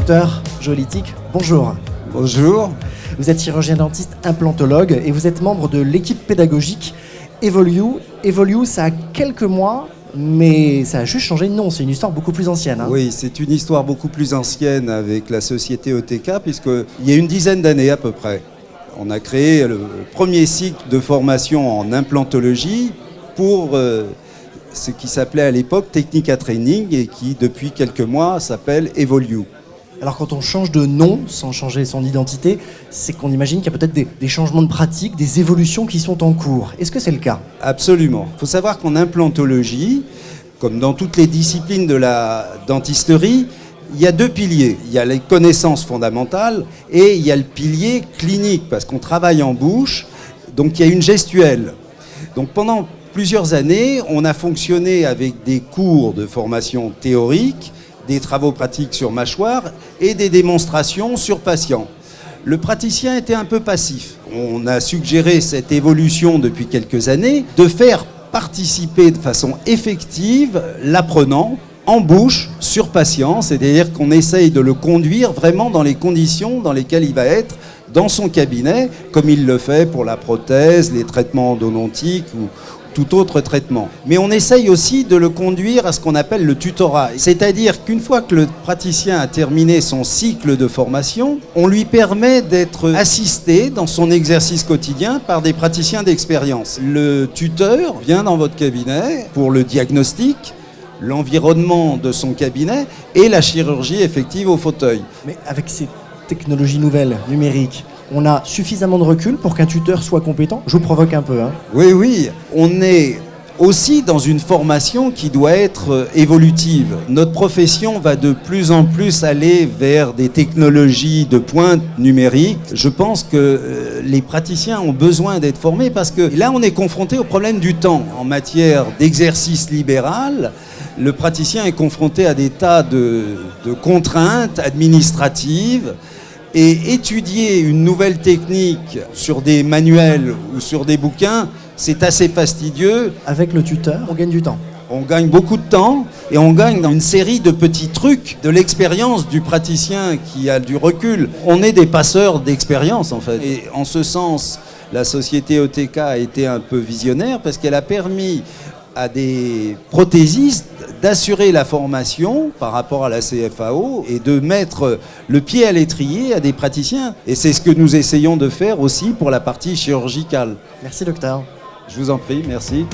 Docteur Jolitic, bonjour. Bonjour. Vous êtes chirurgien dentiste implantologue et vous êtes membre de l'équipe pédagogique Evolue. Evolue, ça a quelques mois, mais ça a juste changé de nom. C'est une histoire beaucoup plus ancienne. Hein. Oui, c'est une histoire beaucoup plus ancienne avec la société OTK, puisqu'il y a une dizaine d'années à peu près, on a créé le premier cycle de formation en implantologie pour ce qui s'appelait à l'époque Technica Training et qui, depuis quelques mois, s'appelle Evolue. Alors quand on change de nom sans changer son identité, c'est qu'on imagine qu'il y a peut-être des changements de pratique, des évolutions qui sont en cours. Est-ce que c'est le cas ? Absolument. Il faut savoir qu'en implantologie, comme dans toutes les disciplines de la dentisterie, il y a deux piliers. Il y a les connaissances fondamentales et il y a le pilier clinique, parce qu'on travaille en bouche, donc il y a une gestuelle. Donc pendant plusieurs années, on a fonctionné avec des cours de formation théorique, des travaux pratiques sur mâchoire et des démonstrations sur patient. Le praticien était un peu passif. On a suggéré cette évolution depuis quelques années de faire participer de façon effective l'apprenant en bouche sur patient, c'est-à-dire qu'on essaye de le conduire vraiment dans les conditions dans lesquelles il va être dans son cabinet, comme il le fait pour la prothèse, les traitements endodontiques ou tout autre traitement. Mais on essaye aussi de le conduire à ce qu'on appelle le tutorat. C'est-à-dire qu'une fois que le praticien a terminé son cycle de formation, on lui permet d'être assisté dans son exercice quotidien par des praticiens d'expérience. Le tuteur vient dans votre cabinet pour le diagnostic, l'environnement de son cabinet et la chirurgie effective au fauteuil. Mais avec ces technologies nouvelles, numériques, on a suffisamment de recul pour qu'un tuteur soit compétent ? Je vous provoque un peu. Hein. Oui, on est aussi dans une formation qui doit être évolutive. Notre profession va de plus en plus aller vers des technologies de pointe numérique. Je pense que les praticiens ont besoin d'être formés parce que là, on est confronté au problème du temps. En matière d'exercice libéral, le praticien est confronté à des tas de contraintes administratives. Et étudier une nouvelle technique sur des manuels ou sur des bouquins, c'est assez fastidieux. Avec le tuteur, on gagne du temps. On gagne beaucoup de temps et on gagne dans une série de petits trucs de l'expérience du praticien qui a du recul. On est des passeurs d'expérience en fait. Et en ce sens, la société OTK a été un peu visionnaire parce qu'elle a permis à des prothésistes d'assurer la formation par rapport à la CFAO et de mettre le pied à l'étrier à des praticiens. Et c'est ce que nous essayons de faire aussi pour la partie chirurgicale. Merci docteur. Je vous en prie, merci.